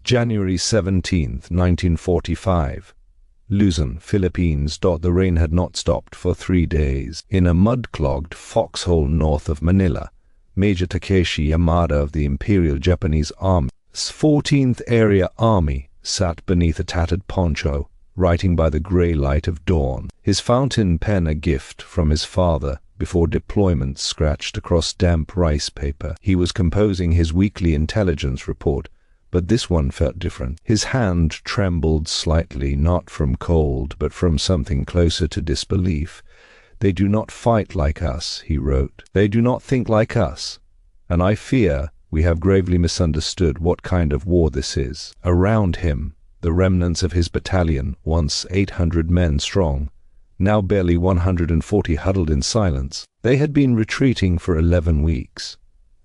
January 17, 1945. Luzon, Philippines. The rain had not stopped for 3 days. In a mud-clogged foxhole north of Manila, Major Takeshi Yamada of the Imperial Japanese Army's 14th Area Army sat beneath a tattered poncho, writing by the grey light of dawn, his fountain pen a gift from his father before deployment scratched across damp rice paper. He was composing his weekly intelligence report, but this one felt different. His hand trembled slightly, not from cold, but from something closer to disbelief. "They do not fight like us," he wrote. "They do not think like us. And I fear we have gravely misunderstood what kind of war this is." Around him, the remnants of his battalion, once 800 men strong, now barely 140, huddled in silence. They had been retreating for 11 weeks.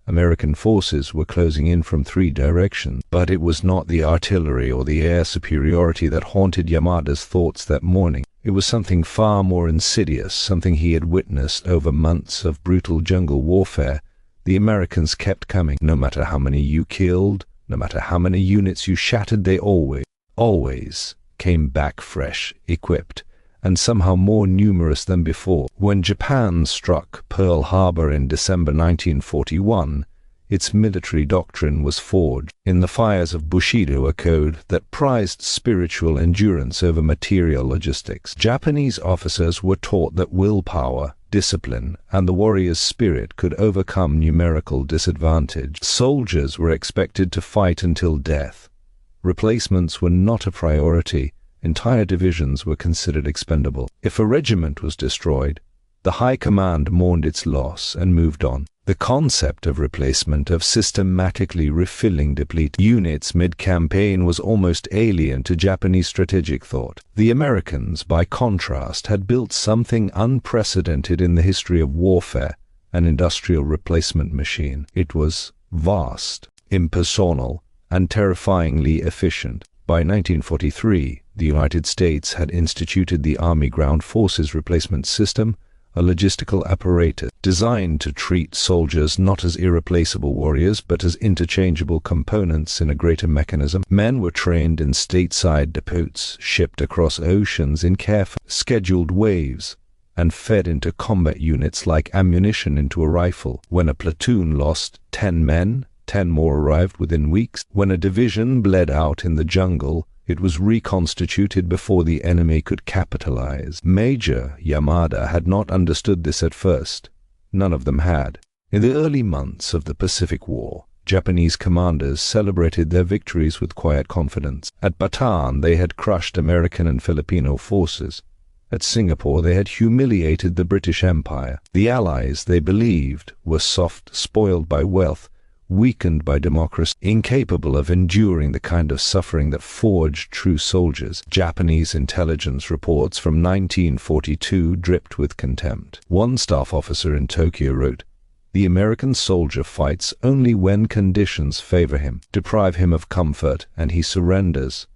American forces were closing in from 3 directions, but it was not the artillery or the air superiority that haunted Yamada's thoughts that morning. It was something far more insidious, something he had witnessed over months of brutal jungle warfare. The Americans kept coming. No matter how many you killed, no matter how many units you shattered, they always came back fresh, equipped, and somehow more numerous than before. When Japan struck Pearl Harbor in December 1941, its military doctrine was forged. In the fires of Bushido, a code that prized spiritual endurance over material logistics. Japanese officers were taught that willpower, discipline, and the warrior's spirit could overcome numerical disadvantage. Soldiers were expected to fight until death. Replacements were not a priority. Entire divisions were considered expendable. If a regiment was destroyed, the high command mourned its loss and moved on. The concept of replacement, of systematically refilling depleted units mid-campaign, was almost alien to Japanese strategic thought. The Americans, by contrast, had built something unprecedented in the history of warfare, an industrial replacement machine. It was vast, impersonal, and terrifyingly efficient. By 1943, the United States had instituted the Army Ground Forces Replacement System, a logistical apparatus designed to treat soldiers not as irreplaceable warriors, but as interchangeable components in a greater mechanism. Men were trained in stateside depots, shipped across oceans in carefully scheduled waves, and fed into combat units like ammunition into a rifle. When a platoon lost 10 men, 10 more arrived within weeks. When a division bled out in the jungle, it was reconstituted before the enemy could capitalize. Major Yamada had not understood this at first. None of them had. In the early months of the Pacific War, Japanese commanders celebrated their victories with quiet confidence. At Bataan, they had crushed American and Filipino forces. At Singapore, they had humiliated the British Empire. The Allies, they believed, were soft, spoiled by wealth, weakened by democracy, incapable of enduring the kind of suffering that forged true soldiers. Japanese intelligence reports from 1942 dripped with contempt. One staff officer in Tokyo wrote, "The American soldier fights only when conditions favor him. Deprive him of comfort, and he surrenders."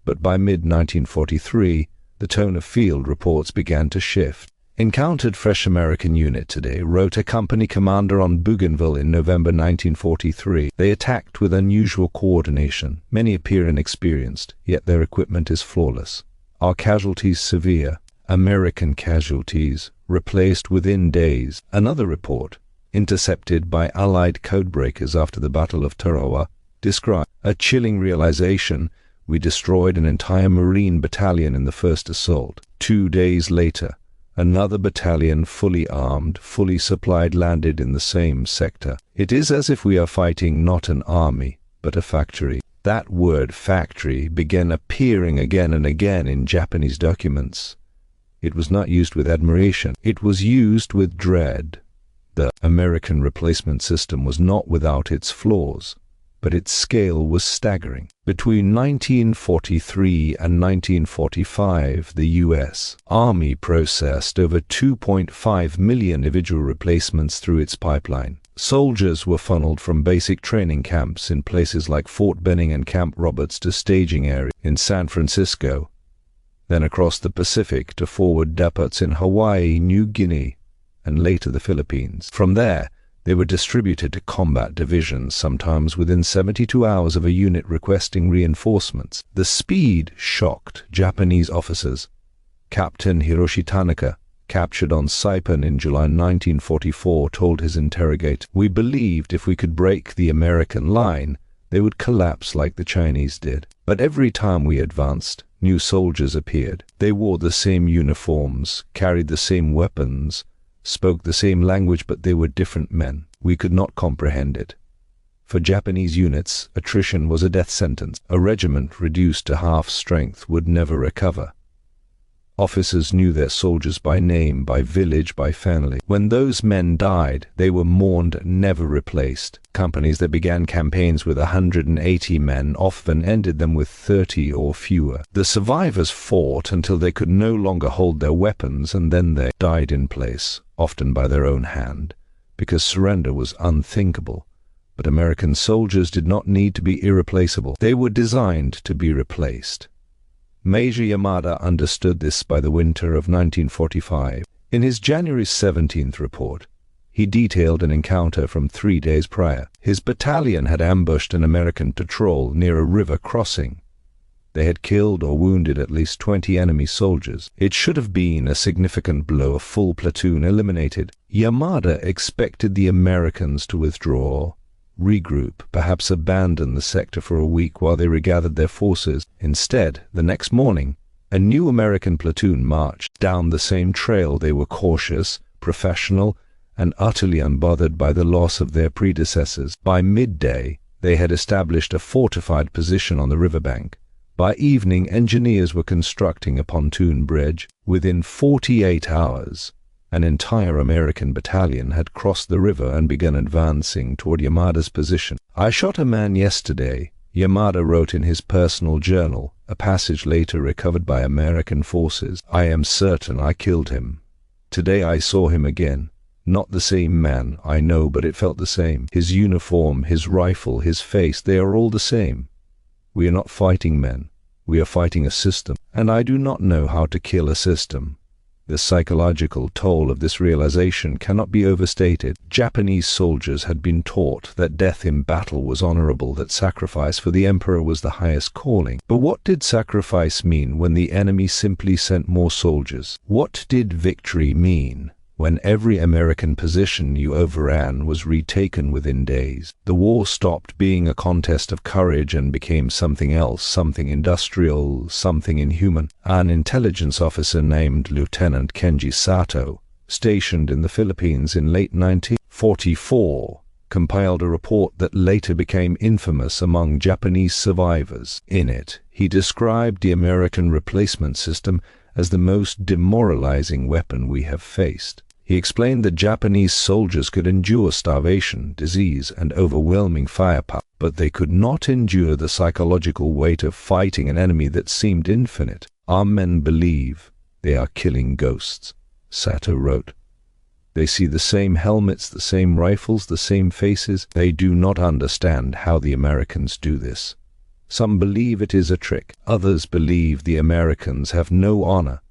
But by mid-1943, the tone of field reports began to shift. "Encountered fresh American unit today," wrote a company commander on Bougainville in November 1943. "They attacked with unusual coordination. Many appear inexperienced, yet their equipment is flawless. Our casualties severe. American casualties replaced within days." Another report, intercepted by Allied codebreakers after the Battle of Tarawa, described a chilling realization: "We destroyed an entire Marine battalion in the first assault. 2 days later, another battalion, fully armed, fully supplied, landed in the same sector. It is as if we are fighting not an army, but a factory." That word factory began appearing again and again in Japanese documents. It was not used with admiration. It was used with dread. The American replacement system was not without its flaws, but its scale was staggering. Between 1943 and 1945, the U.S. Army processed over 2.5 million individual replacements through its pipeline. Soldiers were funneled from basic training camps in places like Fort Benning and Camp Roberts to staging areas in San Francisco, then across the Pacific to forward depots in Hawaii, New Guinea, and later the Philippines. From there, They were distributed to combat divisions, sometimes within 72 hours of a unit requesting reinforcements. The speed shocked Japanese officers. Captain Hiroshi Tanaka, captured on Saipan in July 1944, told his interrogator, "We believed if we could break the American line, they would collapse like the Chinese did. But every time we advanced, new soldiers appeared. They wore the same uniforms, carried the same weapons, spoke the same language, but they were different men. We could not comprehend it." For Japanese units, attrition was a death sentence. A regiment reduced to half strength would never recover. Officers knew their soldiers by name, by village, by family. When those men died, they were mourned, never replaced. Companies that began campaigns with 180 men often ended them with 30 or fewer. The survivors fought until they could no longer hold their weapons, and then they died in place, often by their own hand, because surrender was unthinkable. But American soldiers did not need to be irreplaceable. They were designed to be replaced. Major Yamada understood this by the winter of 1945. In his January 17th report, he detailed an encounter from 3 days prior. His battalion had ambushed an American patrol near a river crossing. They had killed or wounded at least 20 enemy soldiers. It should have been a significant blow, a full platoon eliminated. Yamada expected the Americans to withdraw, regroup, perhaps abandon the sector for a week while they regathered their forces. Instead, the next morning, a new American platoon marched down the same trail. They were cautious, professional, and utterly unbothered by the loss of their predecessors. By midday, they had established a fortified position on the riverbank. By evening, engineers were constructing a pontoon bridge. Within 48 hours, an entire American battalion had crossed the river and begun advancing toward Yamada's position. "I shot a man yesterday," Yamada wrote in his personal journal, a passage later recovered by American forces. "I am certain I killed him. Today I saw him again. Not the same man, I know, but it felt the same. His uniform, his rifle, his face, they are all the same. We are not fighting men. We are fighting a system. And I do not know how to kill a system." The psychological toll of this realization cannot be overstated. Japanese soldiers had been taught that death in battle was honorable, that sacrifice for the emperor was the highest calling. But what did sacrifice mean when the enemy simply sent more soldiers? What did victory mean when every American position you overran was retaken within days? The war stopped being a contest of courage and became something else, something industrial, something inhuman. An intelligence officer named Lieutenant Kenji Sato, stationed in the Philippines in late 1944, compiled a report that later became infamous among Japanese survivors. In it, he described the American replacement system as the most demoralizing weapon we have faced. He explained that Japanese soldiers could endure starvation, disease, and overwhelming firepower, but they could not endure the psychological weight of fighting an enemy that seemed infinite. "Our men believe they are killing ghosts," Sato wrote. "They see the same helmets, the same rifles, the same faces. They do not understand how the Americans do this. Some believe it is a trick. Others believe the Americans have no honor,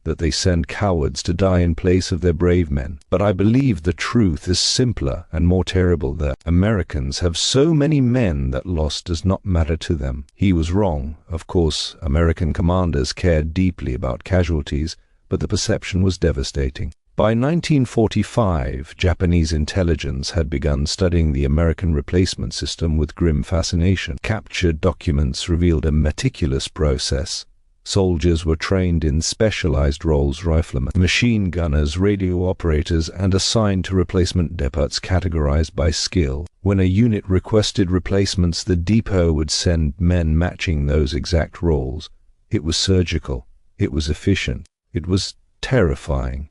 that they send cowards to die in place of their brave men. But I believe the truth is simpler and more terrible, that Americans have so many men that loss does not matter to them." He was wrong. Of course, American commanders cared deeply about casualties, but the perception was devastating. By 1945, Japanese intelligence had begun studying the American replacement system with grim fascination. Captured documents revealed a meticulous process. Soldiers were trained in specialized roles: riflemen, machine gunners, radio operators, and assigned to replacement depots categorized by skill. When a unit requested replacements, the depot would send men matching those exact roles. It was surgical. It was efficient. It was terrifying.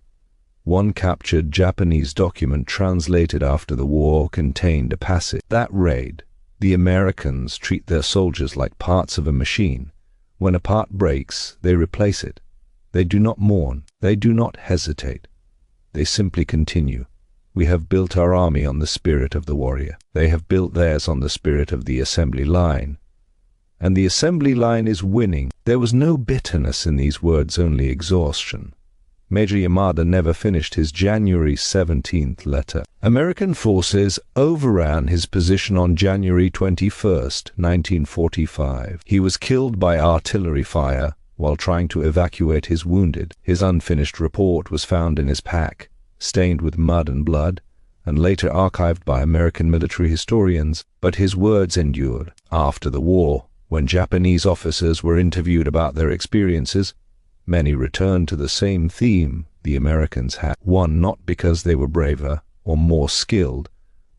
One captured Japanese document translated after the war contained a passage. "That raid, the Americans treat their soldiers like parts of a machine. When a part breaks, they replace it. They do not mourn. They do not hesitate. They simply continue. We have built our army on the spirit of the warrior. They have built theirs on the spirit of the assembly line. And the assembly line is winning." There was no bitterness in these words, only exhaustion. Major Yamada never finished his January 17th letter. American forces overran his position on January 21st, 1945. He was killed by artillery fire while trying to evacuate his wounded. His unfinished report was found in his pack, stained with mud and blood, and later archived by American military historians, but his words endured. After the war, when Japanese officers were interviewed about their experiences, many returned to the same theme the Americans had, one not because they were braver or more skilled,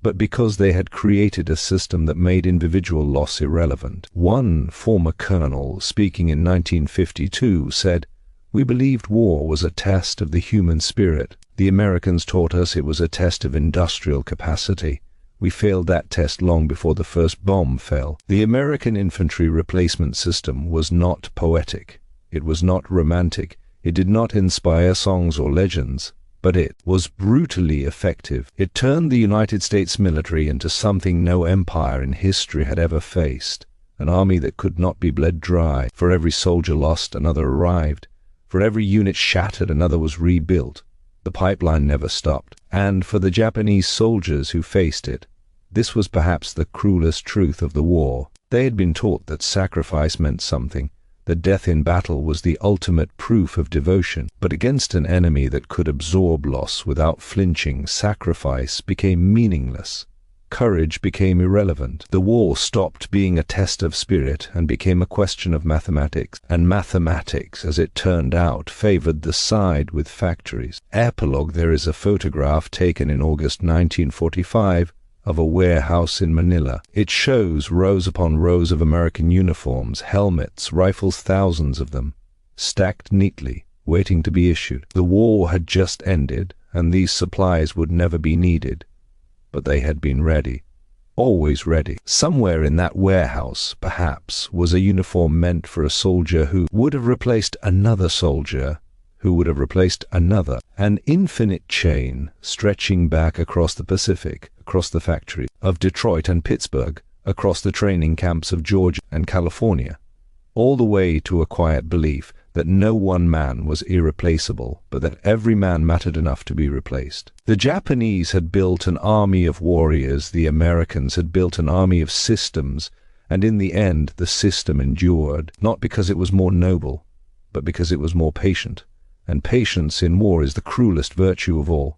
but because they had created a system that made individual loss irrelevant. One former colonel, speaking in 1952, said, "We believed war was a test of the human spirit. The Americans taught us it was a test of industrial capacity. We failed that test long before the first bomb fell." The American infantry replacement system was not poetic. It was not romantic. It did not inspire songs or legends. But it was brutally effective. It turned the United States military into something no empire in history had ever faced. An army that could not be bled dry. For every soldier lost, another arrived. For every unit shattered, another was rebuilt. The pipeline never stopped. And for the Japanese soldiers who faced it, this was perhaps the cruelest truth of the war. They had been taught that sacrifice meant something, that death in battle was the ultimate proof of devotion. But against an enemy that could absorb loss without flinching, sacrifice became meaningless. Courage became irrelevant. The war stopped being a test of spirit and became a question of mathematics. And mathematics, as it turned out, favored the side with factories. Epilogue: there is a photograph taken in August 1945 of a warehouse in Manila. It shows rows upon rows of American uniforms, helmets, rifles, thousands of them, stacked neatly, waiting to be issued. The war had just ended, and these supplies would never be needed. But they had been ready, always ready. Somewhere in that warehouse, perhaps, was a uniform meant for a soldier who would have replaced another soldier, who would have replaced another. An infinite chain stretching back across the Pacific, across the factories of Detroit and Pittsburgh, across the training camps of Georgia and California, all the way to a quiet belief that no one man was irreplaceable, but that every man mattered enough to be replaced. The Japanese had built an army of warriors, the Americans had built an army of systems, and in the end the system endured, not because it was more noble, but because it was more patient. And patience in war is the cruelest virtue of all.